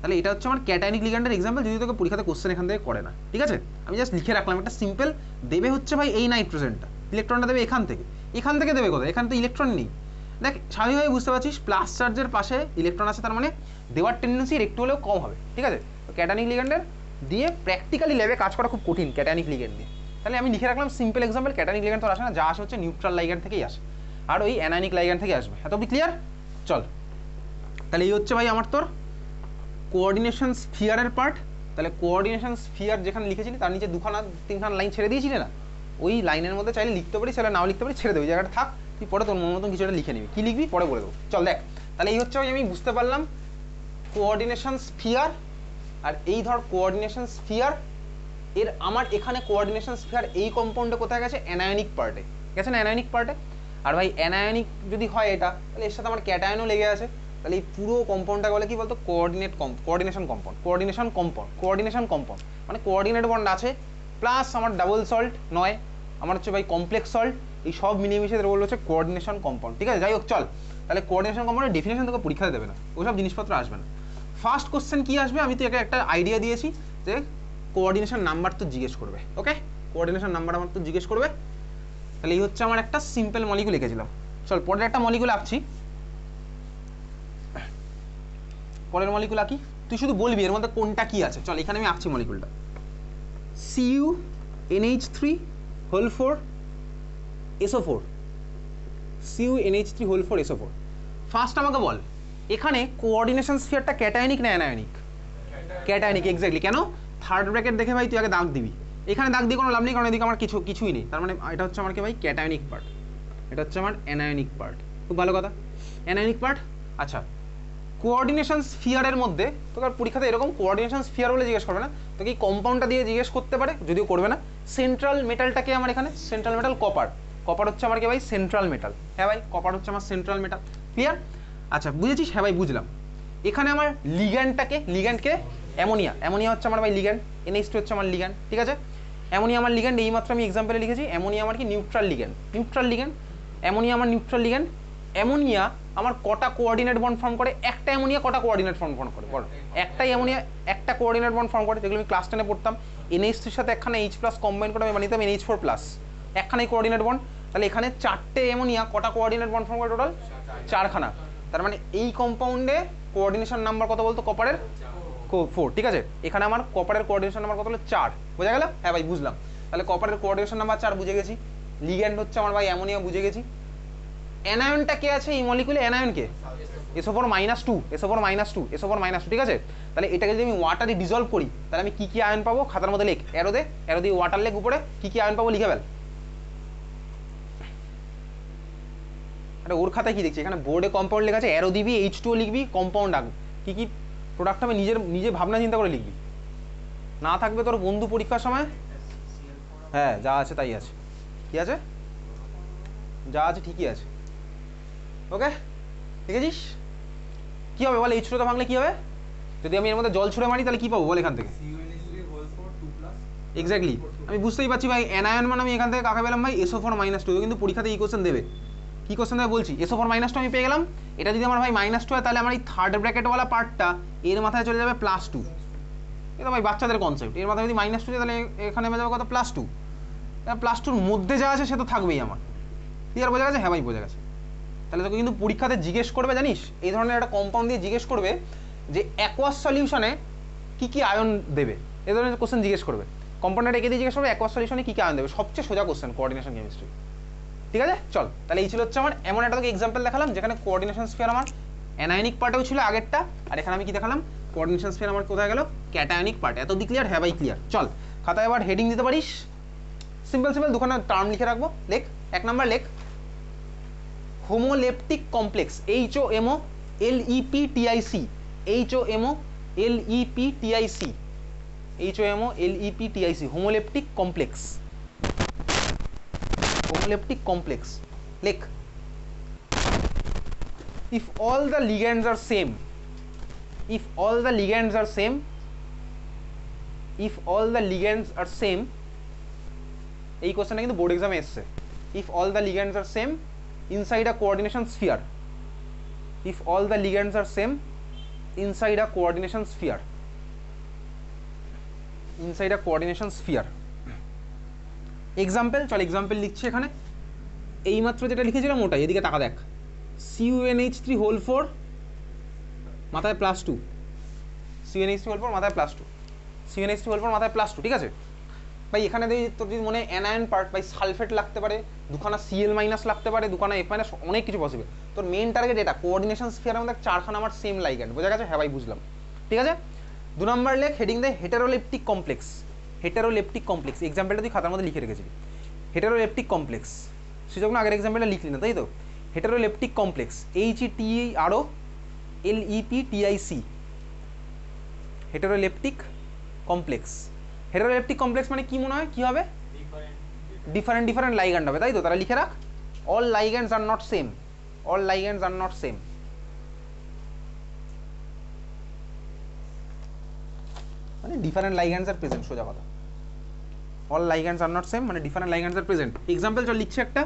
তাহলে এটা হচ্ছে আমার ক্যাটায়নিক লিগ্যান্ডের এক্সাম্পল, যদি তোকে পরীক্ষাতে কোশ্চেন এখান থেকে করে না, ঠিক আছে? আমি জাস্ট লিখে রাখলাম একটা সিম্পল। দেবে হচ্ছে ভাই এই নাইট্রোজেনটা, ইলেকট্রনটা দেবে এখান থেকে দেবে কোথায়? এখানে তো ইলেকট্রন নেই। দেখ স্বাভাবিকভাবে বুঝতে পারছিস প্লাস চার্জের পাশে ইলেকট্রন আছে, তার মানে দেওয়ার টেন্ডেন্সি একটু হলেও কম হবে, ঠিক আছে? তো ক্যাটায়নিক লিগ্যান্ডের দিয়ে প্র্যাকটিক্যালি ল্যাবে কাজ করা খুব কঠিন ক্যাটায়নিক লিগ্যান্ড দিয়ে। তাহলে আমি লিখে রাখলাম সিম্পল এক্সাম্পল, ক্যাটায়নিক লিগ্যান্ড তো আসে না, যা আসে হচ্ছে নিউট্রাল লাইগ্যান্ড থেকেই আসে, আর ওই অ্যানায়নিক লাইগ্যান্ড থেকে আসবে। এত ক্লিয়ার? চল তাহলে এই হচ্ছে ভাই আমার তোর কোঅর্ডিনেশন স্ফিয়ারের পার্ট। তাহলে কোঅর্ডিনেশন স্ফিয়ার যেখানে লিখেছিলি তার নিচে 2-3খানা লাইন ছেড়ে দিয়েছিলি না, ওই লাইনের মধ্যে চাইলে লিখতে পারি, চাইলে নাও লিখতে পারি, ছেড়ে দেবে, জায়গাটা থাক, তুই পরে তোর মন মতন কিছু একটা লিখে নিবি, কী লিখবি পরে বলে দেবো। চল দেখ তাহলে এই হচ্ছে আমি বুঝতে পারলাম কোঅর্ডিনেশন স্ফিয়ার। আর এই ধর কোঅর্ডিনেশন স্ফিয়ার এর আমার এখানে কোঅর্ডিনেশন স্ফিয়ার এই কম্পাউন্ডে কোথায় গেছে? অ্যানায়নিক পার্টে গেছে না, অ্যানায়নিক পার্টে। আর ভাই অ্যানায়নিক যদি হয় এটা, তাহলে এর সাথে আমার ক্যাটায়নও লেগে আছে, তাহলে এই পুরো কম্পাউন্ডটা বলে কি বলতো? কোঅর্ডিনেশন কম্পাউন্ড, মানে কোঅর্ডিনেট বন্ড আছে প্লাস আমার ডাবল সল্ট নয়, আমার হচ্ছে ভাই কমপ্লেক্স সল্ট, এই সব মিলিয়ে মিশিয়ে বললো হচ্ছে কোঅর্ডিনেশন কম্পাউন্ড, ঠিক আছে? যাই হোক চল, তাহলে কোঅর্ডিনেশন কম্পাউন্ডের ডেফিনেশন তোকে পরীক্ষাতে দেবে না, ওইসব জিনিসপত্র আসবে না। ফার্স্ট কোশ্চেন কি আসবে? আমি তো একটা আইডিয়া দিয়েছি যে কোঅর্ডিনেশন নাম্বার তো জিজ্ঞেস করবে, ওকে? কোঅর্ডিনেশন নাম্বার আমার তো জিজ্ঞেস করবে। তাহলে এই হচ্ছে আমার একটা সিম্পল মলিকুল লিখেছিলাম। চল পরের একটা মলিকুল আঁকছি, পরের মলিকুল আঁকি, তুই শুধু বলবি এর মধ্যে কোনটা কি আছে। চল এখানে আমি আঁকছি মলিকুলটা, CuNH3 4 CuNH3 4 ফার্স্ট আমাকে বল এখানে কোঅর্ডিনেশন স্ফিয়ারটা ক্যাটায়নিক না অ্যানায়নিক? Cationic, exactly. কেন? থার্ড ব্র্যাকেট দেখে ভাই তুই আগে দাগ দিবি, এখানে দাগ দিয়ে কোনো লাভ নেই, কারণ এদিকে আমার কিছুই নেই, তার মানে এটা হচ্ছে আমার কি ভাই? ক্যাটায়নিক পার্ট, এটা হচ্ছে আমার অ্যানায়নিক পার্ট। খুব ভালো কথা, অ্যানায়নিক পার্ট। আচ্ছা কোঅর্ডিনেশন স্ফিয়ারের মধ্যে তোকে পরীক্ষাতে এরকম কোঅর্ডিনেশন স্ফিয়ার বলে জিজ্ঞেস করবে না, তোকে এই কম্পাউন্ডটা দিয়ে জিজ্ঞেস করতে পারে, যদিও করবে না। সেন্ট্রাল মেটালটাকে আমার এখানে সেন্ট্রাল মেটাল কপার হচ্ছে আমার কি ভাই? Central metal. হ্যাঁ ভাই কপার হচ্ছে আমার সেন্ট্রাল মেটাল, ক্লিয়ার? আচ্ছা বুঝেছিস? হ্যাঁ ভাই বুঝলাম। এখানে আমার লিগ্যান্ডকে অ্যামোনিয়া হচ্ছে আমার ভাই লিগ্যান্ড, NH2 হচ্ছে আমার লিগ্যান্ড, ঠিক আছে? অ্যামোনিয়া আমার লিগ্যান্ড, এইমাত্র আমি এক্সাম্পলে লিখেছি। অ্যামোনিয়া আমার কি? নিউট্রাল লিগ্যান্ড, অ্যামোনিয়া আমার নিউট্রাল লিগ্যান্ড। অ্যামোনিয়া আমার কটা কোঅর্ডিনেট বন্ড ফর্ম করে? একটা অ্যামোনিয়া কটা কোঅর্ডিনেট ফর্ম করে? বল, একটাই অ্যামোনিয়া একটা কোঅর্ডিনেট বন্ড ফর্ম করে, যেগুলো আমি ক্লাস 10-এ পড়তাম। NH3 সাথে একখানা H+ কম্বাইন করে আমি বানিয়েতাম NH4+, একখানাই কোঅর্ডিনেট বন্ড। তাহলে এখানে 4টে অ্যামোনিয়া কটা কোঅর্ডিনেট বন্ড ফর্ম করে টোটাল? 4খানা। তার মানে এই কম্পাউন্ডে কোঅর্ডিনেশন নাম্বার কত বলতো? কপারের 4, ঠিক আছে? এখানে আমার কপারের কোঅর্ডিনেশন নাম্বার কত হলো? 4, বোঝা গেল? হ্যাঁ ভাই বুঝলাম। তাহলে কপারের কোঅর্ডিনেশন নাম্বার 4 বুঝে গেছি। লিগ্যান্ড হচ্ছে আমার ভাই অ্যামোনিয়া, বুঝে গেছি। অ্যানায়নটা কে আছে এই মলিকুলে? অ্যানায়ন কে? SO4-2, ঠিক আছে? তাহলে এটাকে যদি আমি ওয়াটারে ডিজলভ করি তাহলে আমি কি কি আয়ন পাবো? খাতার মধ্যে লেখ, অ্যারো দিয়ে ওয়াটার লেখ উপরে, কি কি আয়ন পাবো লিখে ফেল। আরে ওর খাতায় কি দেখছি? এখানে বোর্ডে কম্পাউন্ড লেখা আছে, অ্যারো দিবি, H2O লিখবি, কম্পাউন্ড আঁকবি, কি কি প্রোডাক্ট হবে নিজে ভাবনা চিন্তা করে লিখবি, না থাকবে তোর বন্ধু পরীক্ষার সময়। হ্যাঁ যা আছে তাই আছে, কি আছে? যা আছে ঠিকই আছে, ওকে? দেখেছিস কি হবে বল? H2O ভাঙলে কি হবে? যদি আমি এর মধ্যে জল ছুড়ে মারি তাহলে কি পাবো বল এখান থেকে? এক্স্যাক্টলি, আমি বুঝতেই পারছি ভাই অ্যানায়ন মানে আমি এখান থেকে কাকে পেলাম ভাই? SO4-2। কিন্তু পরীক্ষাতে এই কোশ্চেন দেবে, কি কোশ্চেন দেবে বলছি? SO4-2 আমি পেয়ে গেলাম, এটা যদি আমার ভাই -2 হয় তাহলে আমার এই থার্ড ব্র্যাকেটওয়ালা পার্টটা এর মাথায় চলে যাবে +2। এটা ভাই বাচ্চাদের কনসেপ্ট, এর মাথায় যদি -2 তাহলে এখানে নেমে যাবে কত? +2। +2-র মধ্যে যা আছে সে তো থাকবেই আমার, ক্লিয়ার? বোঝা গেছে? হ্যাঁ ভাই বোঝা গেছে। তাহলে তোকে কিন্তু পরীক্ষাতে জিজ্ঞেস করবে জানিস, এই ধরনের একটা কম্পাউন্ড দিয়ে জিজ্ঞেস করবে যে অ্যাকোয়াস সলিউশনে কি কি আয়ন দেবে, এই ধরনের কোশ্চেন জিজ্ঞেস করবে। কম্পাউন্ডার এঁকে দিয়ে জিজ্ঞেস করবে অ্যাকোয়াস সলিউশনে কি কি আয়ন দেবে, সবচেয়ে সোজা কোশ্চেন কোঅর্ডিনেশন কেমিস্ট্রি, ঠিক আছে? চল তাহলে এই ছিল হচ্ছে আমার এমন একটা তোকে এক্সাম্পল দেখালাম যেখানে কোঅর্ডিনেশন স্ফিয়ার আমার অ্যানায়নিক পার্টেও ছিল আগেরটা, আর এখানে আমি কি দেখালাম? কোঅর্ডিনেশন স্ফিয়ার আমার কোথায় গেল? ক্যাটায়নিক পার্টে। এত ক্লিয়ার? হ্যাঁ ভাই ক্লিয়ার। চল খাতায় এবার হেডিং দিতে পারিস, সিম্পল দুখানা টার্ম লিখে রাখবো। লেখ 1 নাম্বার লেখ homoleptic complex, HOMOLEPTIC, HOMO LEPTIC, HOMO LEPTIC, homoleptic complex, homoleptic complex. লেখ, if all the ligands are same, if all the ligands are same, if all the ligands are same, এই কোশ্চেনটা কিন্তু board এক্সামে এসছে, if all the ligands are same inside a coordination sphere, if all the ligands are same inside a coordination sphere, inside a coordination sphere। Example, চল example লিখছি এখানে, এইমাত্র যেটা লিখেছিলাম ওটাই, এদিকে টাকা দেখ, CuNH3 মাথায় +2, CuNH3 মাথায় +2, CuNH3 মাথায় +2, ঠিক আছে ভাই। এখানে তোর যদি মনে অ্যানায়ন পার্ট ভাই, সালফেট লাগতে পারে, দুখানা Cl- লাগতে পারে, দুখানা F-, অনেক কিছু পসিবল। তোর মেন টার্গেট এটা, কোঅর্ডিনেশন স্ফিয়ারের মধ্যে 4খানা আমার সেম লাইগ্যান্ড, বোঝা গেছে? হ্যাঁ ভাই বুঝলাম, ঠিক আছে। 2 নম্বর লেখ, হেডিং দে হেটারোলেপটিক কমপ্লেক্স, হেটারোলেপটিক কমপ্লেক্স। এক্সাম্পলটা তুই খাতার মধ্যে লিখে রেখেছিলি, হেটারোলেপটিক কমপ্লেক্স, সে যখন আগের এক্সাম্পলটা লিখলি না, তাই তো? হেটারোলেপটিক কমপ্লেক্স, HETEROLEPTIC, হেটারোলেপটিক কমপ্লেক্স। হেটারোলেপটিক কমপ্লেক্স মানে কি মনে হয়, কি হবে? ডিফারেন্ট ডিফারেন্ট লাইগ্যান্ড হবে, তাই তো? তারা লিখে রাখ, all ligands are not same, all ligands are not same. মানে ডিফারেন্ট লাইগ্যান্ডস আর প্রেজেন্ট, সোজা কথা। All ligands are not same মানে different ligands are present. Example চল লিখছি একটা,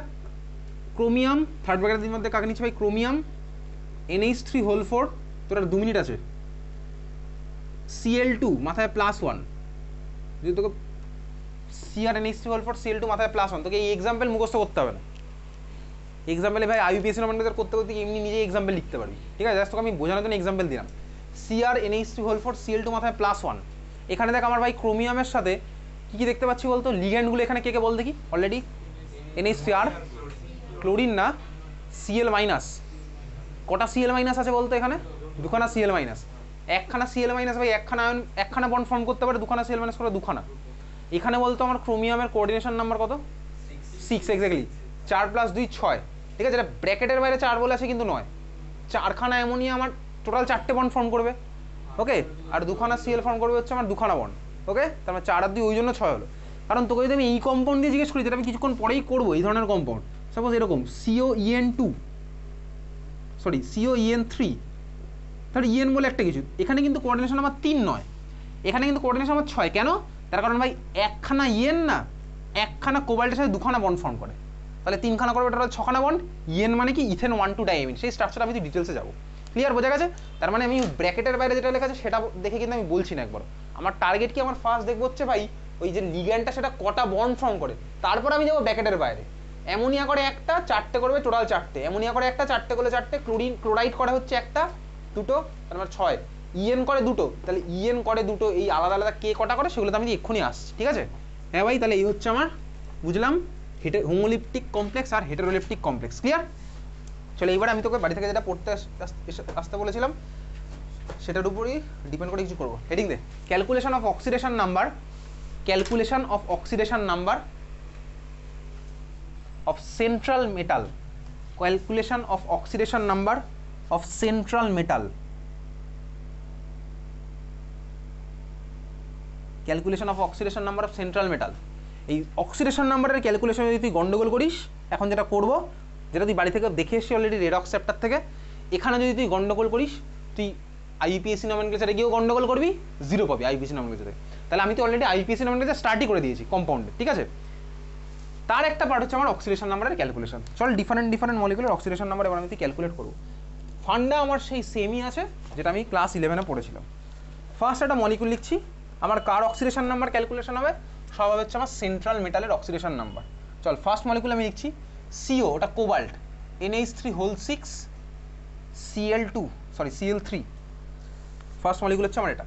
ক্রোমিয়াম, থার্ড ব্র্যাকেটের মধ্যে কাকে নিচ্ছি ভাই? ক্রোমিয়াম NH3 তোর আর 2 মিনিট আছে, Cl2 মাথায় +1, যদি তোকে CrNH3 Cl2 মাথায় +1, তোকে এই এক্সাম্পল মুখস্থ করতে হবে না। এক্সাম্পলে ভাই IUPAC নমিনেটর করতে করতে এমনি নিজে এক্সাম্পল লিখতে পারবি, ঠিক আছে? জাস্ট তোকে আমি বোঝানোর জন্য এক্সাম্পল দিলাম। CrNH3 Cl2 মাথায় +1। এখানে দেখ আমার ভাই ক্রোমিয়ামের সাথে কি কি দেখতে পাচ্ছি বলতো? লিগ্যান্ডগুলো এখানে কে কে বল দেখি? অলরেডি NH3, ক্লোরিন না, Cl-, কটা Cl- আছে বলতো এখানে? দুখানা Cl-, একখানা Cl- ভাই একখানা বন্ড ফর্ম করতে পারে, দুখানা Cl- করে দুখানা। এখানে বলতো আমার ক্রোমিয়ামের কোঅর্ডিনেশন নাম্বার কত? 6, এক্স্যাক্টলি। 4 + 2 6, ঠিক আছে? এটা ব্র্যাকেটের বাইরে 4 বলে আছে কিন্তু নয়। 4খানা অ্যামোনিয়া আমার টোটাল 4টে বন্ড ফর্ম করবে, ওকে? আর দুখানা Cl ফর্ম করবে হচ্ছে আমার দুখানা বন্ড, ওকে? তার মানে 4 আর 2 ওই জন্য 6 হলো। কারণ তোকে যদি আমি এই কম্পাউন্ড দিয়ে জিজ্ঞেস করি, যেটা আমি কিছুক্ষণ পরেই করবো, এই ধরনের কম্পাউন্ড, সাপোজ এরকম COEN3, তাহলে EN বলে একটা কিছু, এখানে কিন্তু কোঅর্ডিনেশন আমার 3 নয়, এখানে কিন্তু কোঅর্ডিনেশন আমার 6। কেন? তার কারণ ভাই একখানা EN না, একখানা কোবাল্টের সাথে দুখানা বন্ড ফর্ম করে, তাহলে 3খানা করবে, টোটাল 6খানা বন্ড। EN মানে কি? ইথেন 1,2-ডাইমিন। সেই স্ট্রাকচার আমি ডিটেলসে যাবো, ক্লিয়ার? বোঝা গেছে? তার মানে আমি ব্র্যাকেটের বাইরে যেটা লেখা আছে সেটা দেখে কিন্তু আমি বলছি না একবার। আমার টার্গেট কি? আমার ফার্স্ট দেখবো হচ্ছে ভাই ওই যে লিগ্যান্ডটা সেটা কটা বন্ড ফর্ম করে, তারপর আমি যাবো ব্র্যাকেটের বাইরে। অ্যামোনিয়া করে একটা, 4টে করবে, টোটাল 4টে। অ্যামোনিয়া করে একটা, 4টে করলে 4টে। ক্লোরাইড করে হচ্ছে একটা, 2টো, তার মানে 6। EN করে 2টো, তাহলে EN করে 2টো। এই আলাদা আলাদা কে কটা করে সেগুলো তো আমি এক্ষুনি আসছি, ঠিক আছে? হ্যাঁ ভাই, তাহলে এই হচ্ছে আমার, বুঝলাম, হোমোলেপটিক কমপ্লেক্স আর হেটারোলেপটিক কমপ্লেক্স, ক্লিয়ার? চলো এইবার আমি তোকে বাড়ি থেকে যেটা পড়তে আসতে বলেছিলাম সেটার উপরই ডিপেন্ড করে কিছু করবো। হেডিং দে, calculation of oxidation number, calculation of oxidation number of central metal, calculation of oxidation number of central metal, calculation of oxidation number of central metal। এই অক্সিডেশন নাম্বারের ক্যালকুলেশন যদি তুই গন্ডগোল করিস, এখন যেটা করব, যেটা তুই বাড়ি থেকে দেখে এসেছি অলরেডি রেডক্স চ্যাপ্টার থেকে, এখানে যদি তুই গন্ডগোল করিস, তুই IUPAC নমিনক্লেচারে গিয়েও গন্ডগোল করবি, 0 পাবি IUPAC নমিনক্লেচারে। তাহলে আমি তো অলরেডি IUPAC নমিনক্লেচার স্টার্টই করে দিয়েছি কম্পাউন্ডে, ঠিক আছে? তার একটা পার্ট হচ্ছে আমার অক্সিডেশন নাম্বারের ক্যালকুলেশন। চল different different molecular oxidation number এবার আমি ক্যালকুলেট করবো। ফান্ডা আমার সেই সেমই আছে যেটা আমি ক্লাস 11-এ পড়েছিলাম। ফার্স্ট একটা মলিকুল লিখছি, আমার কার অক্সিডেশন নাম্বার ক্যালকুলেশন হবে? সব হচ্ছে আমার সেন্ট্রাল মেটালের অক্সিডেশন নাম্বার। চল ফার্স্ট মলিকুল আমি লিখছি CO, ওটা cobalt, NH3 Cl2, Cl3। First molecule হচ্ছে আমার এটা,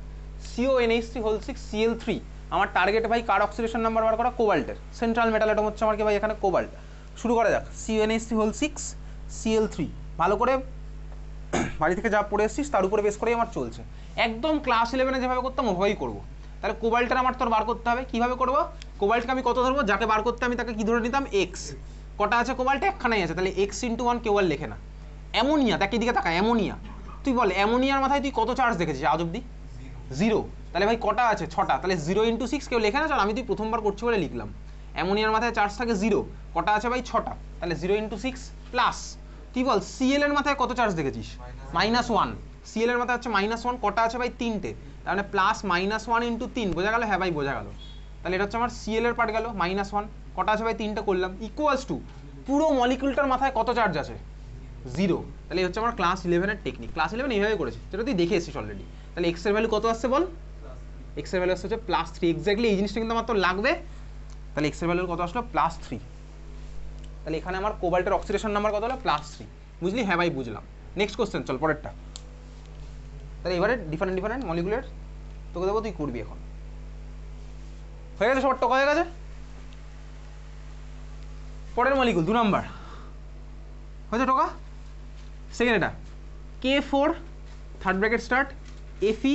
CO NH3 Cl3। আমার টার্গেট ভাই কার অক্সিডেশন নাম্বার বার করা? কোবাল্টের। সেন্ট্রাল মেটাল অ্যাটম হচ্ছে আমার কি ভাই? এখানে কোবাল্ট। শুরু করা যাক, CO NH3 Cl3। ভালো করে বাড়ি থেকে যা পড়ে এসেছিস তার উপরে বেস করেই আমার চলছে, একদম ক্লাস 11-এ যেভাবে করতাম ওভাবেই করবো। তাহলে কোবাল্টের আমার তোর বার করতে হবে, কীভাবে করবো? কোবাল্টকে আমি কত ধরবো? যাকে বার করতে আমি তাকে কি ধরে নিতাম? X। কটা আছে কোবাল্টে? একখানাই আছে, তাহলে X × 1 কেউ আর লেখে না। অ্যামোনিয়া, তাকে দিকে তাকা, অ্যামোনিয়া তুই বল অ্যামোনিয়ার মাথায় তুই কত চার্জ দেখেছিস আজ অব্দি? 0। তাহলে ভাই কটা আছে? 6টা। তাহলে 0 × 6 কেউ লেখে না, চল আমি তুই প্রথমবার করছি বলে লিখলাম। অ্যামোনিয়ার মাথায় চার্জ থাকে 0, কটা আছে ভাই? 6টা। তাহলে 0 × 6 প্লাস তুই বল সিএল এর মাথায় কত চার্জ দেখেছিস? -1। সিএল এর মাথায় হচ্ছে -1, কটা আছে ভাই? 3টে। তার মানে +-1 × 3, বোঝা গেল? হ্যাঁ ভাই বোঝা গেল। তাহলে এটা হচ্ছে আমার সিএল এর পার্ট গেল, -1, কটা আছে ভাই? 3টে করলাম, ইকুয়ালস টু পুরো মলিকিউলটার মাথায় কত চার্জ আছে? 0। তাহলে এই হচ্ছে আমার ক্লাস 11-এর টেকনিক। ক্লাস 11 এইভাবে করেছি, যেটা তুই দেখে এসেছিস অলরেডি। তাহলে এক্স এর ভ্যালু কত আসছে বল? এক্স এর ভ্যালু আসছে হচ্ছে +3। এক্স্যাক্টলি এই জিনিসটা কিন্তু আমার তো লাগবে। তাহলে এক্স এর ভ্যালু কত আসলো? +3। তাহলে এখানে আমার কোবাল্টের অক্সিডেশন নাম্বার কত হলো? +3। বুঝলি? হ্যাঁ ভাই বুঝলাম। নেক্সট কোশ্চেন, চল পরেরটা। তাহলে এবারে ডিফারেন্ট মলিকুলের তোকে দেবো, তুই করবি এখন। হয়ে গেছে? সবার টকা হয়ে গেছে? পরের মলিকুল 2 নাম্বার হয়েছে টকা। সেকেন্ড এটা K4 third bracket start, Fe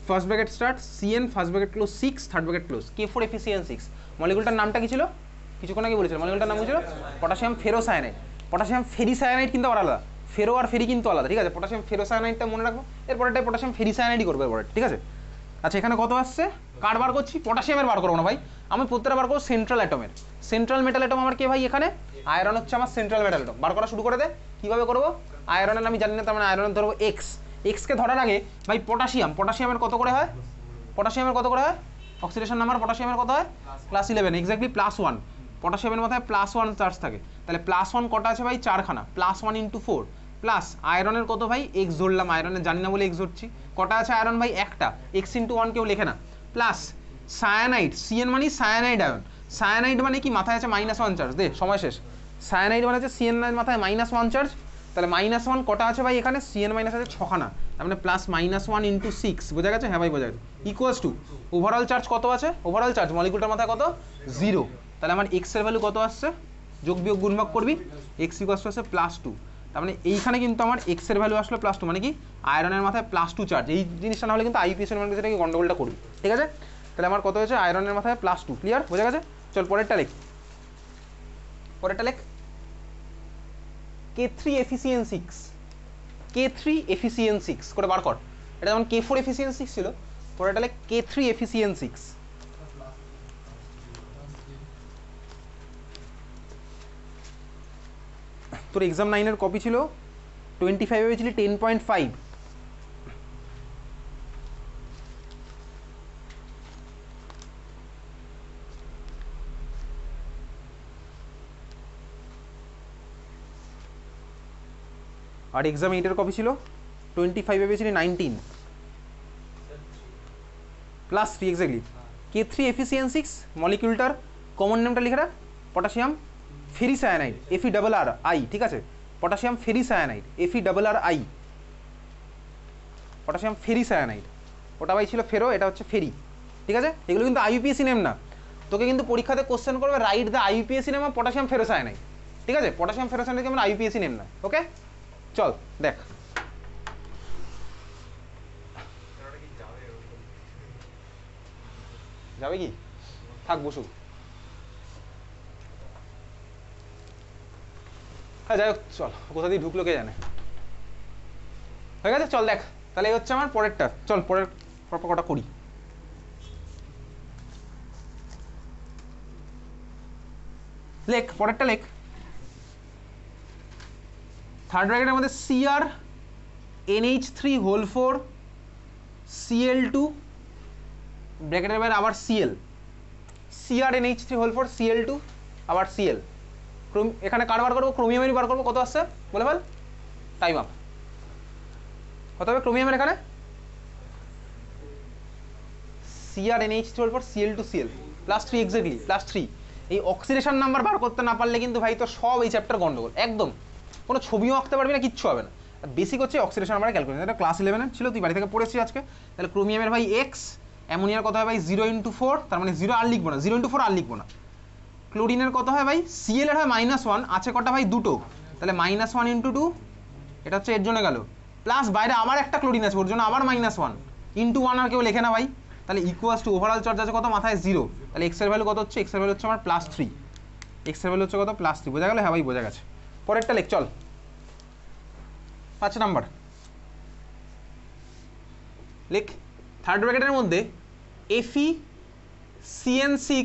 first bracket start, Cn first bracket close 6 third bracket close, K4 FeCN6। মলিকুলটার নামটা কি ছিল? কিছুক্ষণ আগে বলেছিল মলিকুলটার নাম ছিল পটাশিয়াম ফেরোসায়ানাইড। পটাশিয়াম ফেরিসায়ানাইড কিন্তু আবার আলাদা, ফেরো আর ফেরি কিন্তু আলাদা, ঠিক আছে? পটাশিয়াম ফেরোসায়ানাইডটা মনে রাখবো, এরপরেটাই পটাশিয়াম ফেরিসায়ানাইডই করবো এরপরে, ঠিক আছে? আচ্ছা এখানে কত আসছে? কার বার করছি? পটাশিয়ামের বার করবো না ভাই, আমি প্রত্যেকটা বার করবো সেন্ট্রাল অ্যাটমের। সেন্ট্রাল মেটাল অ্যাটম আমার কে ভাই? এখানে আয়রন হচ্ছে আমার সেন্ট্রাল মেটাল অ্যাটম। বার করা শুরু করে দে। কীভাবে করবো? আয়রনের আমি জানি না, তার মানে আয়রনের ধরবো এক্স। এক্সকে ধরার আগে ভাই পটাশিয়ামের কত করে হয়? পটাশিয়ামের কত করে হয়? অক্সিডেশন নাম্বার পটাশিয়ামের কত হয়? +11, এক্স্যাক্টলি +1। পটাশিয়ামের মাথায় +1 চার্জ থাকে। তাহলে +1 কটা আছে ভাই? 4খানা, +1 × 4 প্লাস আয়রনের কত ভাই? এক্স ধরলাম, আয়রনের জানি না বলে এক্স ধরছি। কটা আছে আয়রন ভাই? একটা, এক্স × 1 কেউ লেখে না। প্লাস সায়ানাইড, সিএন মানে সায়ানাইড আয়ন। সায়ানাইড মানে কি? মাথায় আছে -1 চার্জ। দে সময় শেষ। সায়ানাইড মানে হচ্ছে সিএন মাথায় -1 চার্জ। তাহলে -1 কটা আছে ভাই? এখানে সিএন মাইনাস আছে 6খানা, তার মানে +-1 × 6, বোঝা গেছে? হ্যাঁ ভাই বোঝা গেছে। ইকুয়ালস টু ওভারঅল চার্জ কত আছে? ওভারঅল চার্জ মলিকুলটার মাথায় কত? 0। তাহলে আমার এক্স এর ভ্যালু কত আসছে? যোগ বিয়োগ গুণভাগ করবি, এক্স ইকুয়ালস টু আছে +2। তার মানে এইখানে কিন্তু আমার এক্স এর ভ্যালু আসলো +2, মানে কি? আয়রনের মাথায় +2 চার্জ। এই জিনিসটা না হলে কিন্তু আইপিএস এর মানে সেটাকে গন্ডগোলটা করবি, ঠিক আছে? তাহলে আমার কত হয়েছে? আয়রনের মাথায় +2, ক্লিয়ার? বোঝা গেছে? চল পরেরটা লেখ, পরেরটা লেখ। K3 FeCN6, K3 FeCN6 করে বার কর। এটা যেমন K4 FeCN6 ছিল, পরেরটা লেখ K3 FeCN6। তোর এক্সাম 9-এর কপি ছিল 25, হয়েছিলি 10.5। আর এক্সাম 8-এর কপি ছিল 25, পেয়েছিলি 19 +3, এক্স্যাক্টলি। K3 FeCN6 মলিকিউলটার কমন নেমটা লিখে রাখ, পটাশিয়াম ফেরিসায়ানাইড, FeRRI, ঠিক আছে? Potassium ferricyanide, FeRRI, potassium ferricyanide. ওটা ভাই ছিল ফেরো, এটা হচ্ছে ফেরি, ঠিক আছে? এগুলো কিন্তু আইইউপিএসি নেম না, তোকে কিন্তু পরীক্ষাতে কোশ্চেন করবে write the IUPAC name of potassium ferrocyanide, ঠিক আছে? পটাশিয়াম ফেরোসায়ানাইড কিন্তু আইইউপিএসি নেম না, ওকে? চল দেখ, যাবে কি? থাক বসুক। হ্যাঁ যাই হোক, চল কোথা দিয়ে ঢুকলো কে জানে। হয়ে গেছে? চল দেখ, তাহলে এই হচ্ছে আমার পরেরটা। চল পরের কটা করি। লেখ পরেরটা লেখ। থার্ড ব্র্যাকেটের মধ্যে Cr NH3 Cl2 ব্র্যাকেটের বাইরে আবার Cl, Cr NH3 Cl2 আবার Cl। এখানে কার বার করবো? ক্রোমিয়ামের বার করবো। কত আসছে বলে ফেল, টাইম আপ। কত হবে ক্রোমিয়ামের এখানে? Cr NH3 Cl2 Cl +3, exactly +3। এই অক্সিডেশন নাম্বার বার করতে না পারলে কিন্তু ভাই তো সব এই চ্যাপ্টার গন্ডগোল, একদম কোনো ছবিও আঁকতে পারবি না, কিচ্ছু হবে না। বেসিক হচ্ছে অক্সিডেশন নাম্বার ক্যালকুলেশন, এটা ক্লাস 11 ছিল, তুই বাড়ি থেকে পড়েছিস আজকে। তাহলে ক্রোমিয়ামের ভাই এক্স, অ্যামোনিয়ার কত হয় ভাই? 0 × 4, তার মানে 0 আর লিখবো না, 0 × 4 আর লিখবো না। ক্লোরিনের কত হয় ভাই? Cl এর হয় -1, আছে কটা ভাই? দুটো, তাহলে -1 × 2, এটা হচ্ছে এর জন্য গেল। প্লাস বাইরে আবার একটা ক্লোরিন আছে, ওর জন্য আবার -1 × 1 আর কেউ লেখে না ভাই। তাহলে ইকুয়ালস টু ওভারঅল চার্জ আছে কত? মাথায় 0। তাহলে এক্স এর ভ্যালু কত হচ্ছে? এক্স এর ভ্যালু হচ্ছে আমার +3, এক্স এর ভ্যালু হচ্ছে কত? +3, বোঝা গেল? হ্যাঁ ভাই বোঝা গেছে। পরেরটা লেখ চল, 5 নাম্বার। লেখ থার্ড ব্র্যাকেটের মধ্যে FeCN6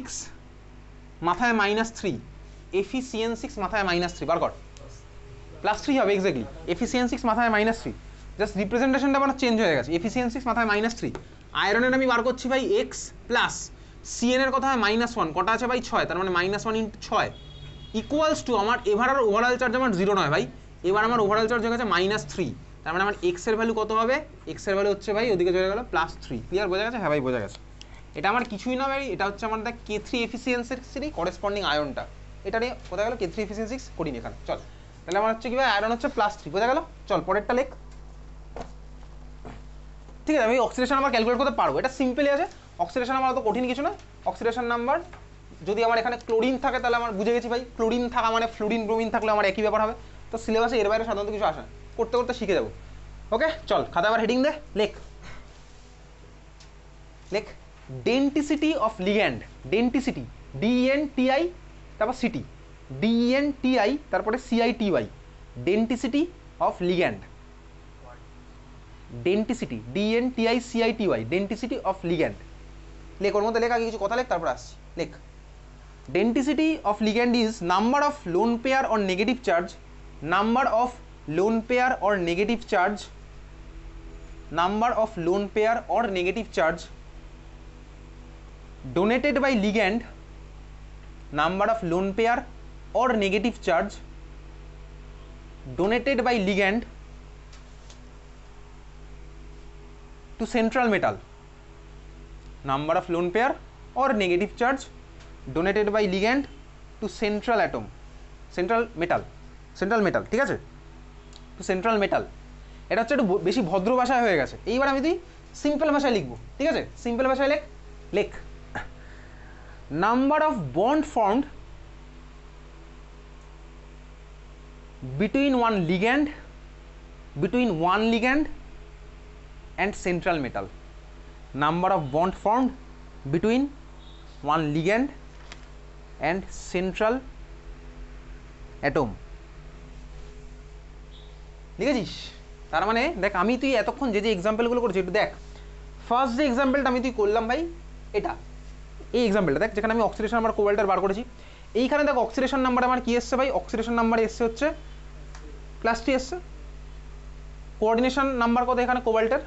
মাথায় -3, FeCN6 মাথায় -3 বার কর, +3 হবে এক্স্যাক্টলি। FeCN6 মাথায় -3, জাস্ট রিপ্রেজেন্টেশনটা আমার চেঞ্জ হয়ে গেছে। FeCN6 মাথায় -3, আয়রনের আমি বার করছি ভাই x প্লাস CN এর কথা হয় -1, কটা আছে ভাই 6, তার মানে -1 × 6 ইকুয়ালস টু আমার এবার আর ওভারঅল চার্জ আমার 0 নয় ভাই, এবার আমার ওভারঅল চার্জ হয়ে গেছে -3, তার মানে আমার x এর ভ্যালু কত হবে, x এর ভ্যালু হচ্ছে ভাই ওদিকে চলে গেল +3। ক্লিয়ার, বোঝা গেছে? হ্যাঁ ভাই বোঝা গেছে। এটা আমার কিছুই না ভাই, এটা হচ্ছে আমার দেখ K3 এফিসিয়েন্সির করেসপন্ডিং আয়নটা, এটা নিয়ে কোথায় গেল K3 এফিসিয়েন্সি করিনি এখানে। চল তাহলে আমার হচ্ছে কি ভাই আয়রন হচ্ছে +3, বোঝা গেল? চল পরেরটা লেখ। ঠিক আছে, আমি অক্সিডেশন নাম্বার ক্যালকুলেট করতে পারবো, এটা সিম্পলি আছে। অক্সিডেশন নাম্বার অত কঠিন কিছু না। অক্সিডেশন নাম্বার যদি আমার এখানে ক্লোরিন থাকে তাহলে আমার বুঝে গেছি ভাই, ক্লোরিন থাকা মানে ফ্লুরিন ব্রোমিন থাকলে আমার একই ব্যাপার হবে। তো সিলেবাসে এর বাইরে সাধারণত কিছু আসে না, করতে করতে শিখে যাবো। ওকে চল খাতা আবার হেডিং দে, লেখ লেখ denticity of ligand, denticity DENTI তারপর সিটি, DENTI তারপরে CITY, denticity of ligand, denticity DENTI CITY, denticity of ligand. লেখ ওর মধ্যে লেখ, আগে কিছু কথা লেখ তারপর আসছি। লেখ denticity of ligand is number of lone pair or negative charge, number of lone pair or negative charge, number of lone pair or negative charge donated by ligand, number of lone pair or negative charge donated by ligand to central metal, number of lone pair or negative charge donated by ligand to central atom, central metal, ঠিক আছে? to central metal, এটা হচ্ছে একটু বেশি ভদ্র ভাষায় হয়ে গেছে। এইবার আমি তুই সিম্পল ভাষায় লিখবো, ঠিক আছে? সিম্পল ভাষায় লেখ, লেখ number of bond formed between one ligand and central metal, number of bond formed between one ligand and central atom। লিখেছিস? তার মানে দেখ আমি তুই এতক্ষণ যে এক্সাম্পলগুলো করছি একটু দেখ। ফার্স্ট যে এক্সাম্পলটা আমি তুই করলাম ভাই, এটা এই এক্সাম্পলটা দেখ, যেখানে আমি অক্সিডেশন নাম্বার কোবাল্টের বার করেছি। এইখানে দেখ অক্সিডেশন নাম্বার আমার কি এসছে ভাই, অক্সিডেশন নাম্বার এসছে হচ্ছে +3 এসছে। কোঅর্ডিনেশন নাম্বার কত এখানে কোবাল্টের,